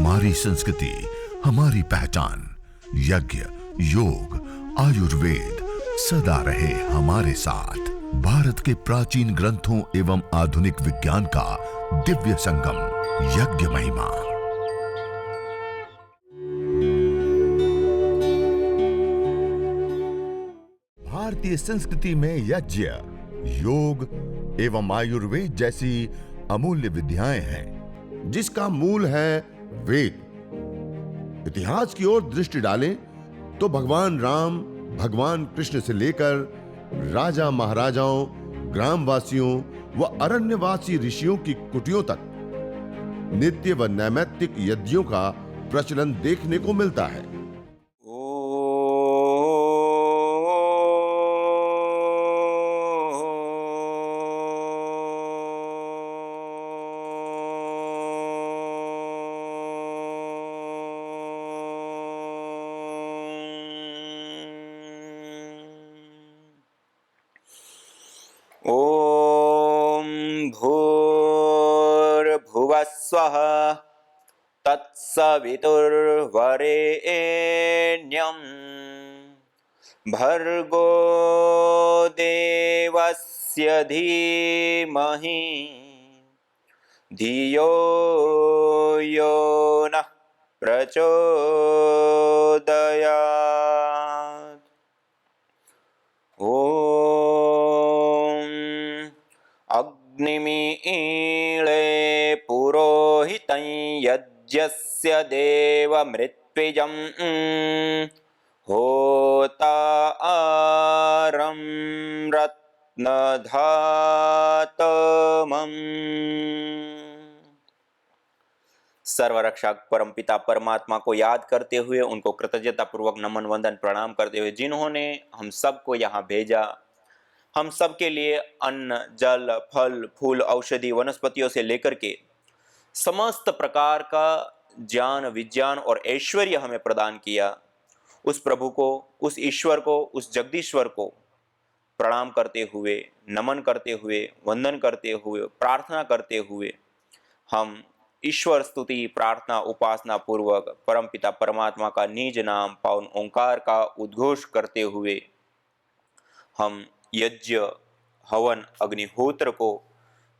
हमारी संस्कृति, हमारी पहचान। यज्ञ, योग, आयुर्वेद सदा रहे हमारे साथ। भारत के प्राचीन ग्रंथों एवं आधुनिक विज्ञान का दिव्य संगम, यज्ञ महिमा। भारतीय संस्कृति में यज्ञ, योग एवं आयुर्वेद जैसी अमूल्य विद्याएं हैं, जिसका मूल है वेद। इतिहास की ओर दृष्टि डालें तो भगवान राम, भगवान कृष्ण से लेकर राजा महाराजाओं, ग्रामवासियों व अरण्यवासी ऋषियों की कुटियों तक नित्य व नैमित्तिक यज्ञों का प्रचलन देखने को मिलता है। ॐ भूर्भुवस्वः तत्सवितुर्वरेण्यं भर्गो देवस्य धीमहि धियो यो नः प्रचोदयात्। अग्निमीळे पुरोहितं यज्ञस्य देवमृत्विजं होतारं रत्नधातमम्। सर्वरक्षक परमपिता परमात्मा को याद करते हुए, उनको कृतज्ञता पूर्वक नमन वंदन प्रणाम करते हुए, जिन्होंने हम सबको यहाँ भेजा, हम सब के लिए अन्न, जल, फल, फूल, औषधि, वनस्पतियों से लेकर के समस्त प्रकार का ज्ञान, विज्ञान और ऐश्वर्य हमें प्रदान किया, उस प्रभु को, उस ईश्वर को, उस जगदीश्वर को प्रणाम करते हुए, नमन करते हुए, वंदन करते हुए, प्रार्थना करते हुए, हम ईश्वर स्तुति, प्रार्थना, उपासना पूर्वक परमपिता परमात्मा का निज नाम पावन ओंकार का उद्घोष करते हुए हम यज्ञ, हवन, अग्निहोत्र को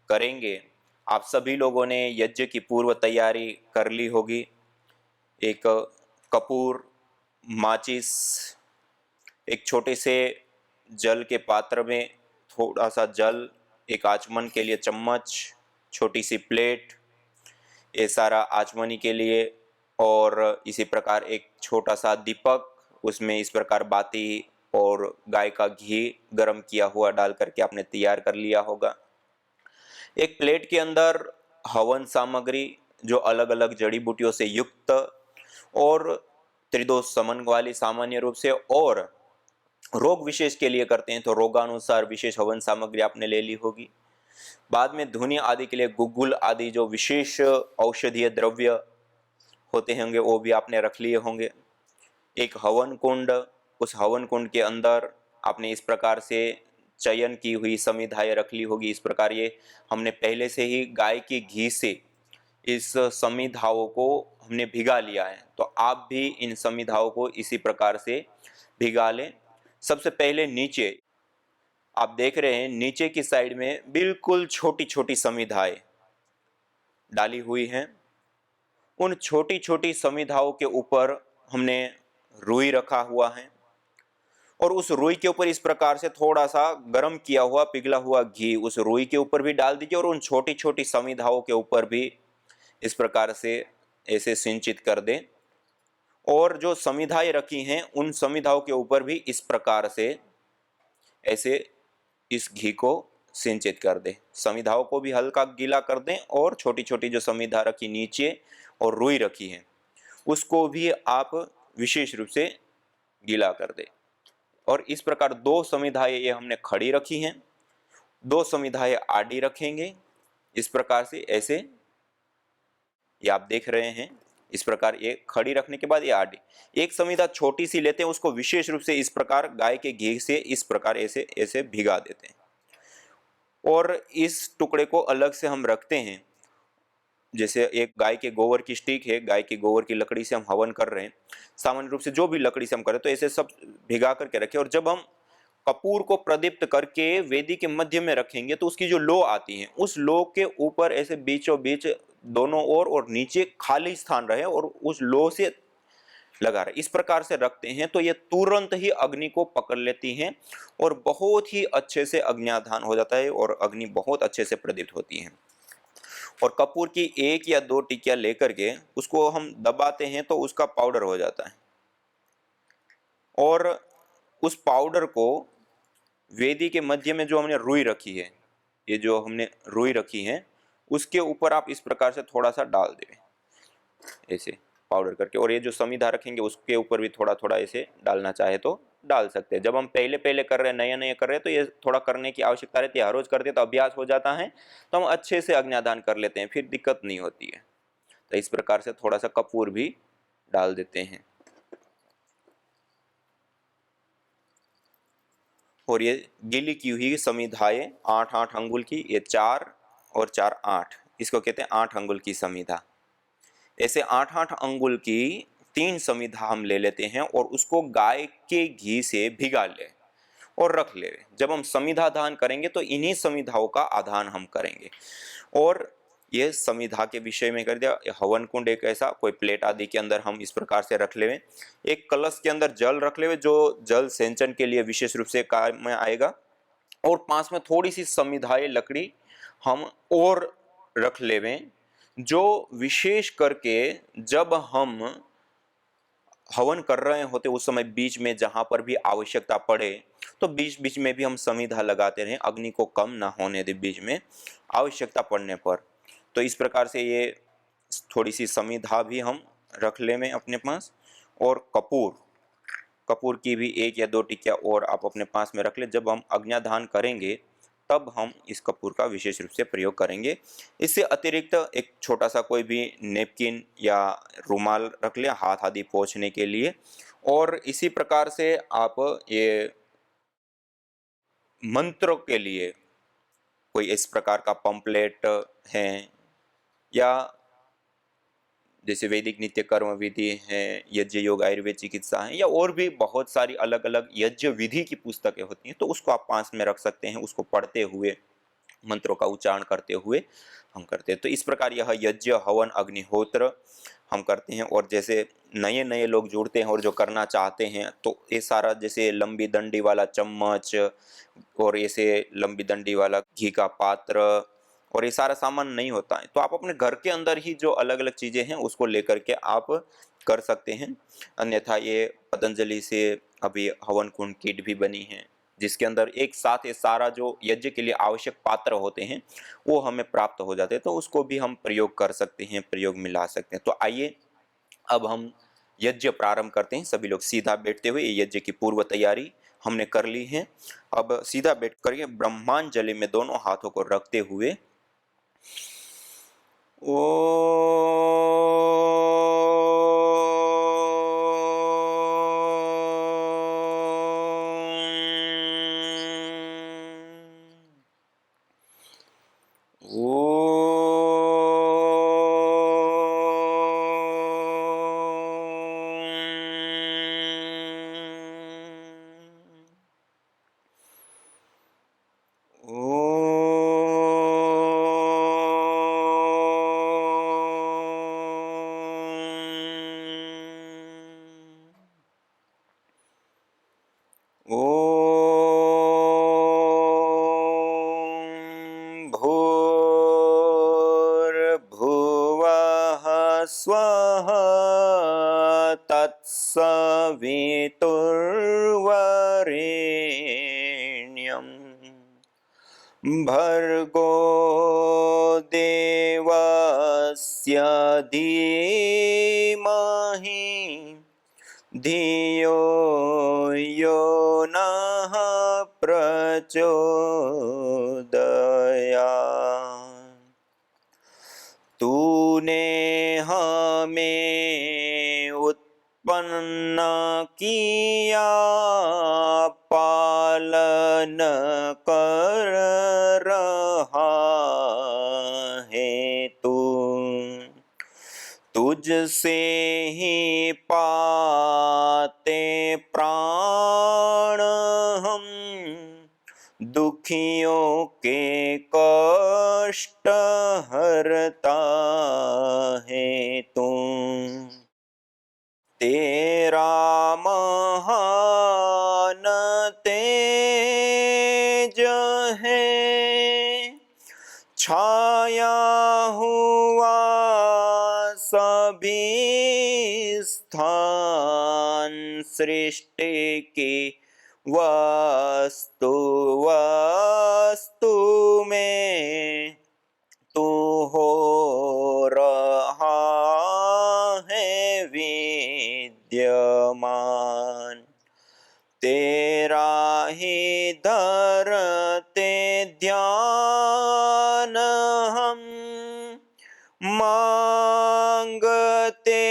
करेंगे। आप सभी लोगों ने यज्ञ की पूर्व तैयारी कर ली होगी। एक कपूर, माचिस, एक छोटे से जल के पात्र में थोड़ा सा जल, एक आचमन के लिए चम्मच, छोटी सी प्लेट, ये सारा आचमनी के लिए, और इसी प्रकार एक छोटा सा दीपक, उसमें इस प्रकार बाती और गाय का घी गरम किया हुआ डाल करके आपने तैयार कर लिया होगा। एक प्लेट के अंदर हवन सामग्री जो अलग अलग जड़ी बूटियों से युक्त और त्रिदोष समन वाली सामान्य रूप से, और रोग विशेष के लिए करते हैं तो रोगानुसार विशेष हवन सामग्री आपने ले ली होगी। बाद में धुनी आदि के लिए गुग्गुल आदि जो विशेष औषधीय द्रव्य होते होंगे वो भी आपने रख लिए होंगे। एक हवन कुंड, उस हवन कुंड के अंदर आपने इस प्रकार से चयन की हुई समिधाएं रख ली होगी। इस प्रकार ये हमने पहले से ही गाय की घी से इस समिधाओं को हमने भिगा लिया है, तो आप भी इन समिधाओं को इसी प्रकार से भिगा लें। सबसे पहले नीचे आप देख रहे हैं, नीचे की साइड में बिल्कुल छोटी छोटी समिधाएं डाली हुई हैं। उन छोटी छोटी समिधाओं के ऊपर हमने रुई रखा हुआ है, और उस रुई के ऊपर इस प्रकार से थोड़ा सा गर्म किया हुआ पिघला हुआ घी उस रुई के ऊपर भी डाल दीजिए, और उन छोटी छोटी समिधाओं के ऊपर भी इस प्रकार से ऐसे सिंचित कर दें। और जो समिधाएं रखी हैं उन समिधाओं के ऊपर भी इस प्रकार से ऐसे इस घी को सिंचित कर दें। समिधाओं को भी हल्का गीला कर दें, और छोटी छोटी जो समिधा रखी नीचे और रुई रखी है उसको भी आप विशेष रूप से गीला कर दें। और इस प्रकार दो समिधाएं ये हमने खड़ी रखी हैं, दो समिधाएं आड़ी रखेंगे इस प्रकार से, ऐसे ये आप देख रहे हैं। इस प्रकार ये खड़ी रखने के बाद ये आड़ी, एक समिधा छोटी सी लेते हैं, उसको विशेष रूप से इस प्रकार गाय के घी से इस प्रकार ऐसे ऐसे भिगा देते हैं, और इस टुकड़े को अलग से हम रखते हैं। जैसे एक गाय के गोबर की स्टिक है, गाय के गोबर की लकड़ी से हम हवन कर रहे हैं, सामान्य रूप से जो भी लकड़ी से हम करें, तो ऐसे सब भिगा करके रखें, और जब हम कपूर को प्रदीप्त करके वेदी के मध्य में रखेंगे तो उसकी जो लो आती है, उस लो के ऊपर ऐसे बीचों बीच दोनों ओर और नीचे खाली स्थान रहे और उस लो से लगा रहे, इस प्रकार से रखते हैं तो ये तुरंत ही अग्नि को पकड़ लेती हैं और बहुत ही अच्छे से अग्न्याधान हो जाता है और अग्नि बहुत अच्छे से प्रदीप्त होती है। और कपूर की 1 या 2 टिकिया लेकर के उसको हम दबाते हैं तो उसका पाउडर हो जाता है, और उस पाउडर को वेदी के मध्य में जो हमने रुई रखी है, ये जो हमने रुई रखी है, उसके ऊपर आप इस प्रकार से थोड़ा सा डाल दें, ऐसे पाउडर करके, और ये जो समिधा रखेंगे उसके ऊपर भी थोड़ा थोड़ा ऐसे डालना चाहे तो डाल सकते हैं। जब हम पहले पहले कर रहे हैं, नए नए कर रहे हैं, तो ये थोड़ा करने की आवश्यकता रहती है, हर रोज करते हैं तो अभ्यास हो जाता है, तो हम अच्छे से अग्न्यादान कर लेते हैं, फिर दिक्कत नहीं होती है। तो इस प्रकार से थोड़ा सा कपूर भी डाल देते हैं। और ये गीली की हुई समिधाएं 8-8 अंगुल की, ये 4 और 4 8, इसको कहते हैं 8 अंगुल की समिधा। ऐसे 8-8 अंगुल की 3 समिधा हम ले लेते हैं और उसको गाय के घी से भिगा ले और रख ले। जब हम समिधा दान करेंगे तो इन्हीं समिधाओं का आधान हम करेंगे। और ये समिधा के विषय में कर दिया। हवन कुंड एक ऐसा कोई प्लेट आदि के अंदर हम इस प्रकार से रख लेवे, एक कलश के अंदर जल रख लेवे जो जल सिंचन के लिए विशेष रूप से काम में आएगा, और पास में थोड़ी सी समिधाएं लकड़ी हम और रख लेवे, जो विशेष करके जब हम हवन कर रहे होते उस समय बीच में जहां पर भी आवश्यकता पड़े तो बीच बीच में भी हम समिधा लगाते रहें, अग्नि को कम ना होने दे बीच में आवश्यकता पड़ने पर। तो इस प्रकार से ये थोड़ी सी समिधा भी हम रख ले में अपने पास। और कपूर, कपूर की भी 1 या 2 टिकिया और आप अपने पास में रख ले। जब हम अग्न्याधान करेंगे तब हम इस कपूर का विशेष रूप से प्रयोग करेंगे। इससे अतिरिक्त एक छोटा सा कोई भी नेपकिन या रुमाल रख ले हाथ आदि पोंछने के लिए। और इसी प्रकार से आप ये मंत्रों के लिए कोई इस प्रकार का पंपलेट है, या जैसे वैदिक नित्य कर्म विधि है, यज्ञ योग आयुर्वेद चिकित्सा है, या और भी बहुत सारी अलग अलग यज्ञ विधि की पुस्तकें होती हैं, तो उसको आप पास में रख सकते हैं, उसको पढ़ते हुए मंत्रों का उच्चारण करते हुए हम करते हैं। तो इस प्रकार यह यज्ञ हवन अग्निहोत्र हम करते हैं। और जैसे नए नए लोग जुड़ते हैं और जो करना चाहते हैं तो ये सारा जैसे लंबी डंडी वाला चम्मच और ऐसे लंबी डंडी वाला घी का पात्र और ये सारा सामान नहीं होता है, तो आप अपने घर के अंदर ही जो अलग अलग चीज़ें हैं उसको लेकर के आप कर सकते हैं। अन्यथा ये पतंजलि से अभी हवन कुंड किट भी बनी है जिसके अंदर एक साथ ये सारा जो यज्ञ के लिए आवश्यक पात्र होते हैं वो हमें प्राप्त हो जाते हैं, तो उसको भी हम प्रयोग कर सकते हैं, प्रयोग में ला सकते हैं। तो आइए अब हम यज्ञ प्रारंभ करते हैं। सभी लोग सीधा बैठते हुए ये यज्ञ की पूर्व तैयारी हमने कर ली है। अब सीधा बैठ करके ब्रह्मांजलि में दोनों हाथों को रखते हुए ओ भूर्भुवः स्वः तत्सवितुर्वरेण्यं भर्गो देवस्य धीमहि धियो यो नः प्रचोदयात्। तूने हमें उत्पन्न किया, पालन कर रहा है तू। तुझसे ही पाते प्राण हम, दुखियों के कष्ट हरता है तू। तेरा महान तेज है, छाया हुआ सभी स्थान, सृष्टि की वस्तु वस्तु में तू हो रहा है विद्यमान। तेरा ही धरते ध्यान हम, मांगते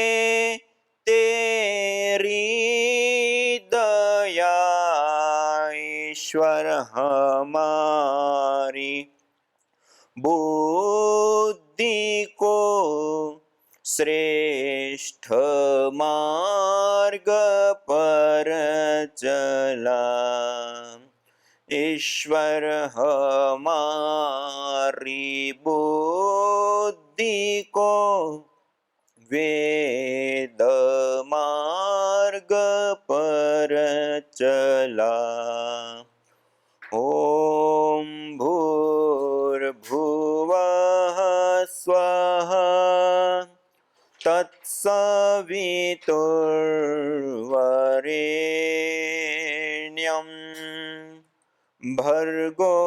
तेरी दया ईश्वर हमारी बुद्धि को श्रेष्ठ मार्ग पर चला। ईश्वर हमारी बुद्धि को वेद मार्ग पर चला। ओम भूर्भुवः स्वः तत्सवितुर्वरेण्यं भर्गो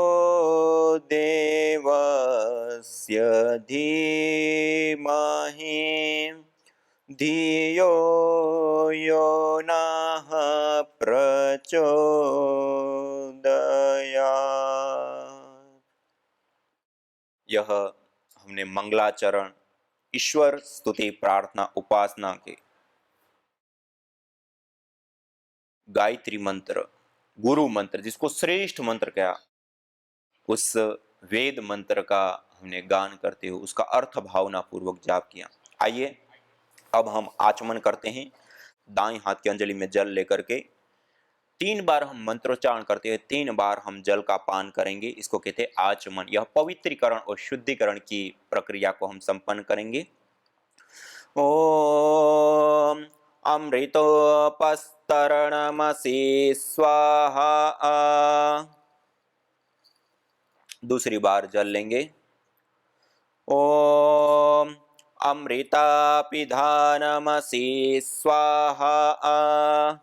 देवस्य धीमहि धियो यो नः प्रचोदयात्। यह हमने मंगलाचरण, ईश्वर स्तुति, प्रार्थना, उपासना के गायत्री मंत्र, गुरु मंत्र जिसको श्रेष्ठ मंत्र कहा, उस वेद मंत्र का हमने गान करते हुए उसका अर्थ भावना पूर्वक जाप किया। आइए अब हम आचमन करते हैं। दाएं हाथ की अंजलि में जल लेकर के 3 बार हम मंत्रोच्चारण करते हैं, 3 बार हम जल का पान करेंगे। इसको कहते हैं आचमन। यह पवित्रीकरण और शुद्धिकरण की प्रक्रिया को हम संपन्न करेंगे। ओम अमृतोपस्तरणमसि स्वाहा। दूसरी बार जल लेंगे। ओम अमृतापिधानमसि स्वाहा।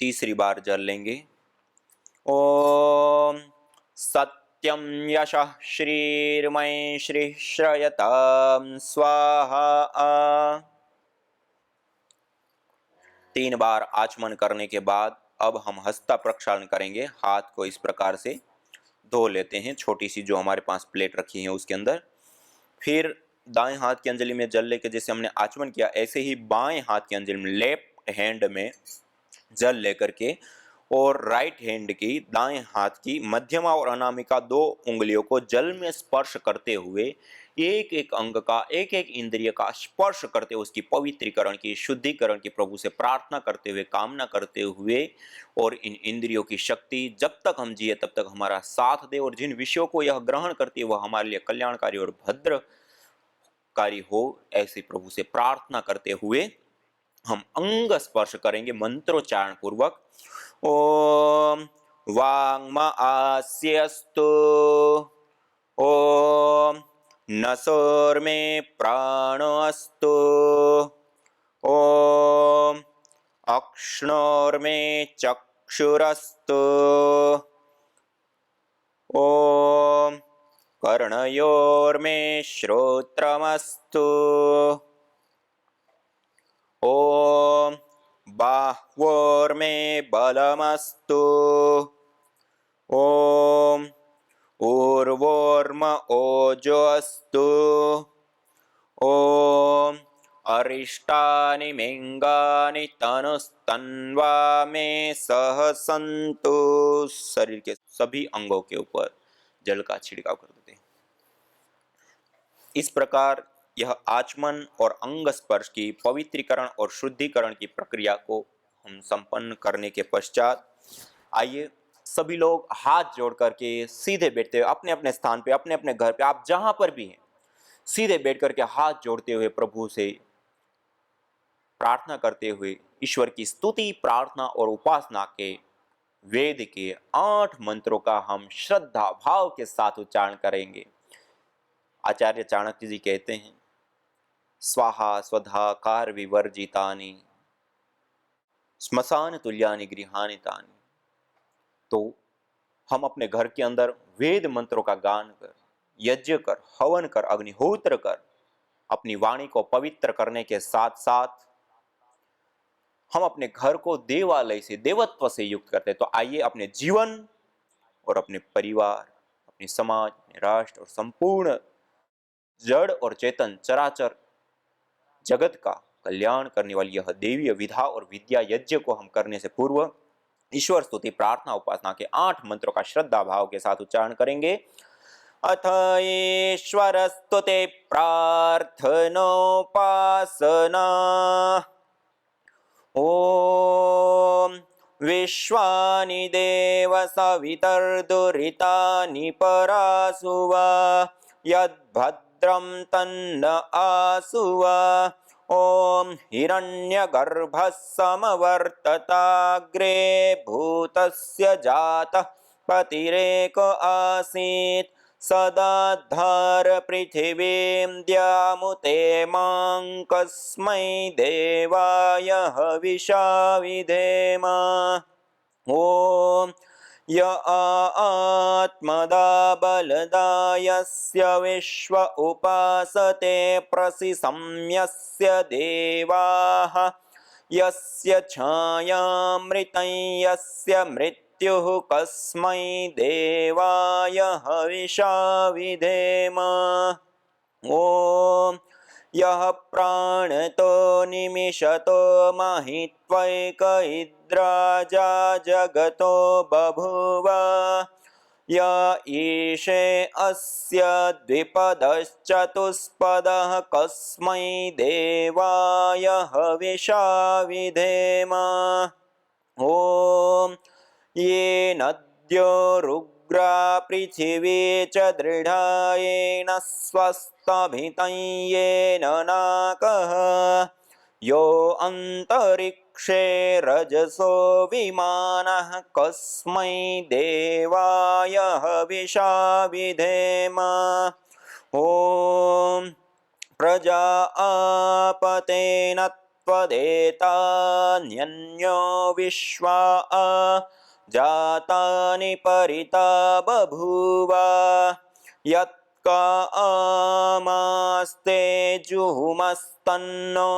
तीसरी बार जल लेंगे। ओम सत्यम यशः श्रीर्मय श्री श्रयतां स्वाहा। 3 बार आचमन करने के बाद अब हम हस्ता प्रक्षालन करेंगे। हाथ को इस प्रकार से धो लेते हैं, छोटी सी जो हमारे पास प्लेट रखी है उसके अंदर। फिर दाएं हाथ की अंजलि में जल लेकर जैसे हमने आचमन किया, ऐसे ही बाएं हाथ की अंजलि में लेफ्ट हैंड में जल लेकर के और राइट हैंड की दाएं हाथ की मध्यमा और अनामिका 2 उंगलियों को जल में स्पर्श करते हुए एक एक अंग का, एक एक इंद्रिय का स्पर्श करते हुए उसकी पवित्रीकरण की, शुद्धिकरण की प्रभु से प्रार्थना करते हुए, कामना करते हुए, और इन इंद्रियों की शक्ति जब तक हम जिए तब तक हमारा साथ दे, और जिन विषयों को यह ग्रहण करती है वह हमारे लिए कल्याणकारी और भद्रकारी हो, ऐसे प्रभु से प्रार्थना करते हुए हम अंग स्पर्श करेंगे मंत्रोच्चारण पूर्वक। ओम वांग्म आस्यस्तु, ओम नसोर्मे प्राणो अस्तु, ओम अक्ष्णोर्मे चक्षुरस्तु, ओम कर्णयोर्मे श्रोत्रमस्तु, ओम बाह्वोर्मे बलमस्तु, ओम ऊर्वोर्म ओजोऽस्तु, ओम अरिष्टानि मिंगानि तनुस्तन्वा मे सह सन्तु। शरीर के सभी अंगों के ऊपर जल का छिड़काव कर देते हैं। इस प्रकार यह आचमन और अंग स्पर्श की पवित्रीकरण और शुद्धिकरण की प्रक्रिया को हम संपन्न करने के पश्चात आइए सभी लोग हाथ जोड़ करके सीधे बैठते हुए अपने अपने स्थान पे, अपने अपने घर पे, आप जहां पर भी हैं, सीधे बैठ करके हाथ जोड़ते हुए प्रभु से प्रार्थना करते हुए ईश्वर की स्तुति, प्रार्थना और उपासना के वेद के 8 मंत्रों का हम श्रद्धा भाव के साथ उच्चारण करेंगे। आचार्य चाणक्य जी कहते हैं, स्वाहा स्वधा कार विवर्जितानि स्मशान तुल्यानि गृहानि तानि। तो हम अपने घर के अंदर वेद मंत्रों का गान कर, यज्ञ कर, हवन कर, अग्निहोत्र कर, अपनी वाणी को पवित्र करने के साथ साथ हम अपने घर को देवालय से, देवत्व से युक्त करते हैं। तो आइए अपने जीवन और अपने परिवार, अपने समाज, अपने राष्ट्र और संपूर्ण जड़ और चेतन चराचर जगत का कल्याण करने वाली यह देवीय विधा और विद्या यज्ञ को हम करने से पूर्व ईश्वर स्तुति, प्रार्थना, उपासना के 8 मंत्रों का श्रद्धा भाव के साथ उच्चारण करेंगे। अथ ईश्वर स्तुति प्रार्थनोपासना। ओम विश्वानि देव सवितर्दुरितानि परासुवा यद्भद्रं तन्न आसुवा। ओम हिरण्यगर्भः समवर्तताग्रे भूतस्य जातः पतिरेक आसीत् सदाधार पृथिवीं द्यामुते मां कस्मै देवाय हविषा विधेम। ओम य आत्मदा बलदा यस्य विश्व उपासते प्रसिसंयस्य देवाः यस्य छायामृतं यस्य मृत्युः कस्मै देवाय हविषा विधेम। ओम यः प्राणतो निमिषतो महित्वैक इद्राजा जगतो बभूव य ईशे अस्य द्विपदश्चतुष्पदः कस्मै देवाय हविषा विधेम। ओम ये नद्यो रुग्रा पृथिवी च दृढा येन स्वस्तभितं येन नाकः यो अन्तरिक्षे रजसो विमानः कस्मै देवाय हविषा विधेम। ओम प्रजा आपतेन त्वदेतान्यन्यो विश्वा जातानि परिता बभूव यत्का आमास्ते जुहुमस्तन्नो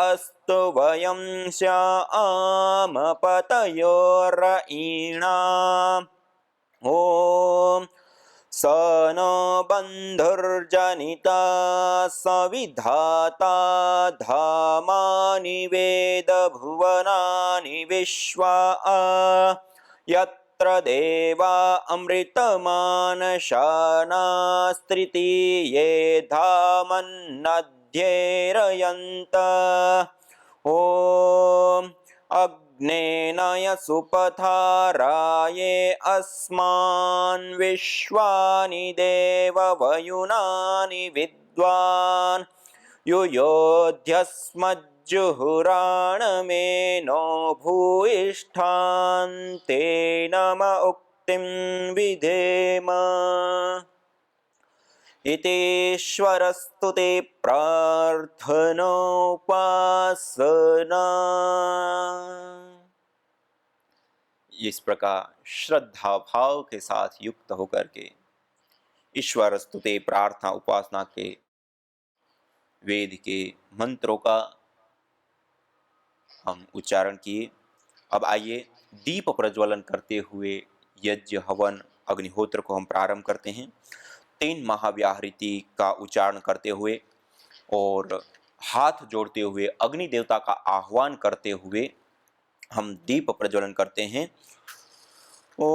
अस्तु वयं स्याम पतयोरयीणाम्। ओम स नो बन्धुर्जनिता सविधाता धामानि वेद भुवनानि विश्वा यत्र देवा अमृतमानशानास्त्रितीये धामन्नध्येरयन्त। ओम अग्नेनाय सुपथाराये अस्मान् विश्वानि देववयुनानि विद्वान् युयोध्यस्मज्जुहुराणमेनो भूयिष्ठान् ते नम उक्तिं विधेम। इतीश्वरस्तुते प्रार्थनोपासना। इस प्रकार श्रद्धा भाव के साथ युक्त होकर के ईश्वर स्तुति, प्रार्थना, उपासना के वेद के मंत्रों का हम उच्चारण किए। अब आइए दीप प्रज्वलन करते हुए यज्ञ, हवन, अग्निहोत्र को हम प्रारंभ करते हैं। 3 महाव्याहृति का उच्चारण करते हुए और हाथ जोड़ते हुए अग्नि देवता का आह्वान करते हुए हम दीप प्रज्वलन करते हैं। ओम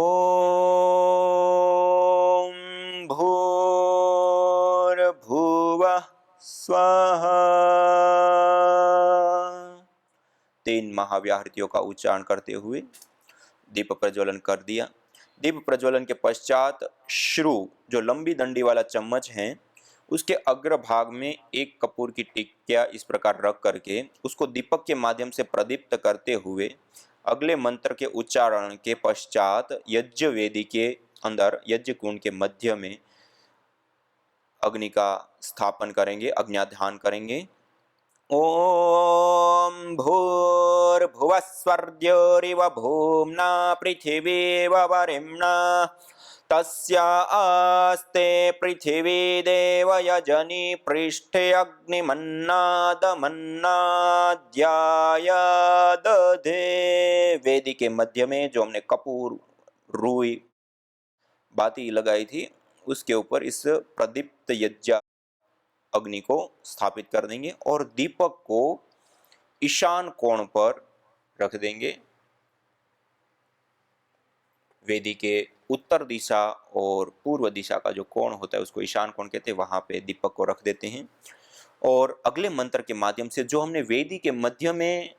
भूर्भुवः स्वाहा। 3 महाव्याहृतियों का उच्चारण करते हुए दीप प्रज्वलन कर दिया। दीप प्रज्वलन के पश्चात श्रु, जो लंबी डंडी वाला चम्मच है, उसके अग्रभाग में एक कपूर की टिकिया इस प्रकार रख करके उसको दीपक के माध्यम से प्रदीप्त करते हुए अगले मंत्र के उच्चारण के पश्चात यज्ञ वेदी के अंदर यज्ञ कुंड के मध्य में अग्नि का स्थापन करेंगे, अग्न्याध्यान करेंगे। ओम भूर्भुवः स्वर्ग्योरिव भूम्ना पृथिवीव वरिम्णा तस्या आस्ते पृथिवी देव यजनी पृष्ठे अग्निमन्नादमन्नाद्याय दधे। वेदी के मध्य में जो हमने कपूर, रुई, बाती लगाई थी, उसके ऊपर इस प्रदीप्त यज्ञ अग्नि को स्थापित कर देंगे और दीपक को ईशान कोण पर रख देंगे। वेदी के उत्तर दिशा और पूर्व दिशा का जो कोण होता है उसको ईशान कोण कहते हैं, वहां पे दीपक को रख देते हैं। और अगले मंत्र के माध्यम से जो हमने वेदी के मध्य में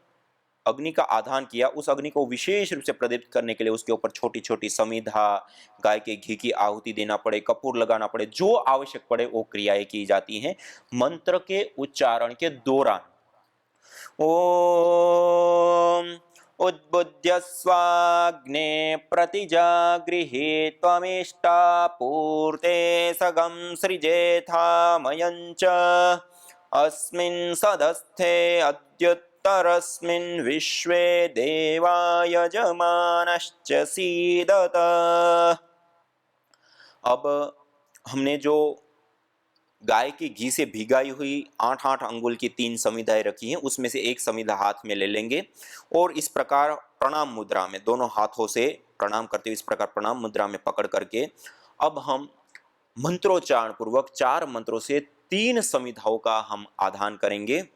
अग्नि का आधान किया, उस अग्नि को विशेष रूप से प्रदीप्त करने के लिए उसके ऊपर छोटी छोटी समिधा, गाय के घी की आहुति देना पड़े, कपूर लगाना पड़े, जो आवश्यक पड़े वो क्रियाएं की जाती हैं मंत्र के उच्चारण के दौरान। ओम उद्बुद्ध्य स्वाग्ने प्रतिजागृहे त्वमिष्टा पूर्ते सगं सृजेथामयञ्च अस्मिन् सदस्थे अद्युत्तरस्मिन् विश्वे देवा यजमानश्च सीदत। अब हमने जो गाय के घी से भिगाई हुई 8-8 अंगुल की 3 समिधाएं रखी हैं, उसमें से एक समिधा हाथ में ले लेंगे और इस प्रकार प्रणाम मुद्रा में दोनों हाथों से प्रणाम करते हुए इस प्रकार प्रणाम मुद्रा में पकड़ करके अब हम मंत्रोच्चारण पूर्वक 4 मंत्रों से 3 समिधाओं का हम आधान करेंगे।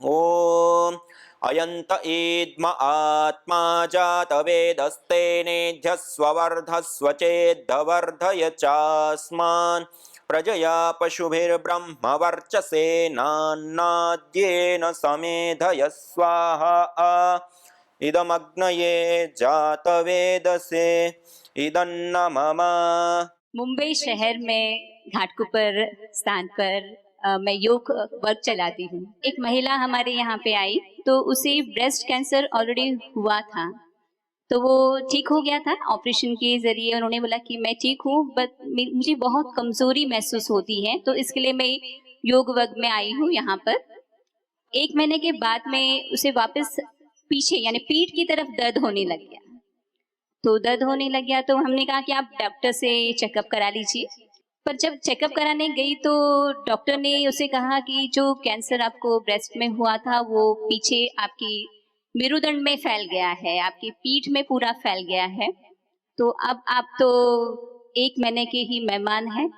ओम अयंत ईद्म आत्मा जात वेदस्ते नेध्यस्वर्धस्व चेद्वर्धय चास्मान् प्रजया पशुभिर्ब्रह्म वर्चसे नान्नाद्येन समेधय स्वाहा। इदमग्नये जातवेदसे इदन्न मम। मुंबई शहर में घाटकोपर स्थान पर मैं योग वर्क चलाती हूँ। एक महिला हमारे यहाँ पे आई तो उसे ब्रेस्ट कैंसर ऑलरेडी हुआ था, तो वो ठीक हो गया था ऑपरेशन के जरिए। उन्होंने बोला कि मैं ठीक हूँ बट मुझे बहुत कमजोरी महसूस होती है, तो इसके लिए मैं योग वर्ग में आई हूँ यहाँ पर। 1 महीने के बाद में उसे वापस पीछे यानी पीठ की तरफ दर्द होने लग गया। तो दर्द होने लग गया तो हमने कहा कि आप डॉक्टर से चेकअप करा लीजिए। पर जब चेकअप कराने गई तो डॉक्टर ने उसे कहा कि जो कैंसर आपको ब्रेस्ट में हुआ था वो पीछे आपकी मेरुदंड में फैल गया है, आपकी पीठ में पूरा फैल गया है। तो अब आप तो 1 महीने के ही मेहमान हैं,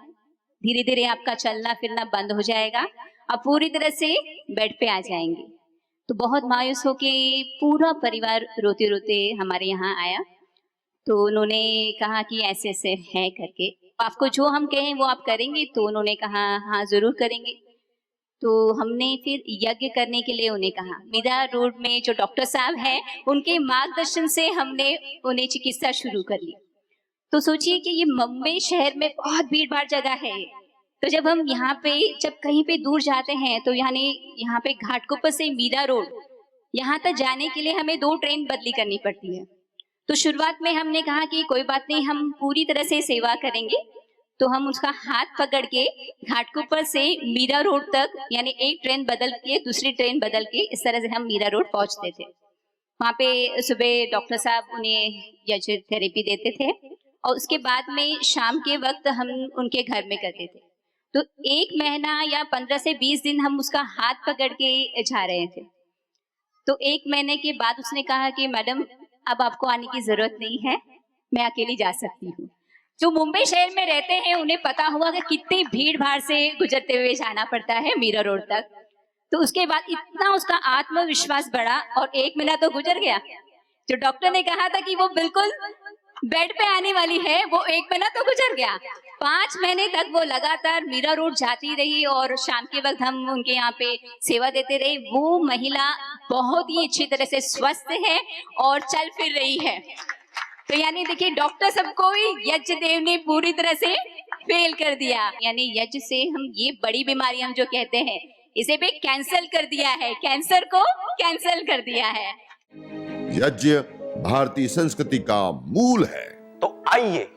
धीरे धीरे आपका चलना फिरना बंद हो जाएगा, आप पूरी तरह से बेड पे आ जाएंगे। तो बहुत मायूस होके पूरा परिवार रोते रोते हमारे यहाँ आया। तो उन्होंने कहा कि ऐसे ऐसे है करके, आपको जो हम कहें वो आप करेंगे? तो उन्होंने कहा हाँ जरूर करेंगे। तो हमने फिर यज्ञ करने के लिए उन्हें कहा। मीरा रोड में जो डॉक्टर साहब हैं उनके मार्गदर्शन से हमने उन्हें चिकित्सा शुरू कर ली। तो सोचिए कि ये मुंबई शहर में बहुत भीड़ भाड़ जगह है, तो जब हम यहाँ पे जब कहीं पे दूर जाते हैं तो यहाँ पे घाटकोपर से मीरा रोड यहाँ तक जाने के लिए हमें 2 ट्रेन बदली करनी पड़ती है। तो शुरुआत में हमने कहा कि कोई बात नहीं, हम पूरी तरह से सेवा करेंगे। तो हम उसका हाथ पकड़ के घाटकोपर से मीरा रोड तक यानी एक ट्रेन बदल के दूसरी ट्रेन बदल के इस तरह से हम मीरा रोड पहुंचते थे। वहाँ पे सुबह डॉक्टर साहब उन्हें यज्ञ थेरेपी देते थे और उसके बाद में शाम के वक्त हम उनके घर में करते थे। तो 1 महीना या 15 से 20 दिन हम उसका हाथ पकड़ के जा रहे थे। तो 1 महीने के बाद उसने कहा कि मैडम अब आपको आने की जरूरत नहीं है, मैं अकेली जा सकती हूँ। जो मुंबई शहर में रहते हैं उन्हें पता होगा कि कितनी भीड़ भाड़ से गुजरते हुए जाना पड़ता है मीरा रोड तक। तो उसके बाद इतना उसका आत्मविश्वास बढ़ा और 1 महीना तो गुजर गया। जो डॉक्टर ने कहा था कि वो बिल्कुल बेड पे आने वाली है, वो 1 महीना तो गुजर गया, 5 महीने तक वो लगातार मीरा रोड जाती रही और शाम के वक्त हम उनके यहाँ पे सेवा देते रहे। वो महिला बहुत ही अच्छी तरह से स्वस्थ है और चल फिर रही है। तो यानी देखिए, डॉक्टर सबको ही यज्ञ देव ने पूरी तरह से फेल कर दिया। यानी यज्ञ से हम ये बड़ी बीमारी हम जो कहते हैं, इसे भी कैंसल कर दिया है, कैंसर को कैंसल कर दिया है। यज्ञ भारतीय संस्कृति का मूल है। तो आइए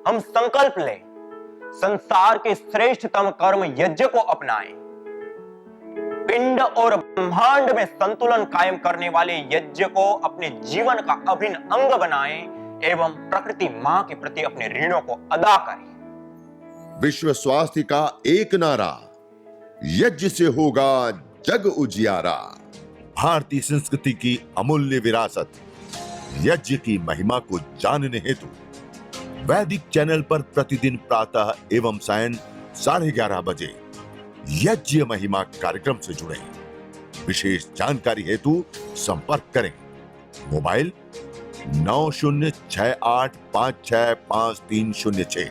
हम संकल्प लें, संसार के श्रेष्ठतम कर्म यज्ञ को अपनाएं। पिंड और ब्रह्मांड में संतुलन कायम करने वाले यज्ञ को अपने जीवन का अभिन्न अंग बनाएं एवं प्रकृति मां के प्रति अपने ऋणों को अदा करें। विश्व स्वास्थ्य का एक नारा, यज्ञ से होगा जग उजियारा। भारतीय संस्कृति की अमूल्य विरासत यज्ञ की महिमा को जानने हेतु वैदिक चैनल पर प्रतिदिन प्रातः एवं सायं 11:30 बजे यज्ञ महिमा कार्यक्रम से जुड़े। विशेष जानकारी हेतु संपर्क करें। मोबाइल 9068565306।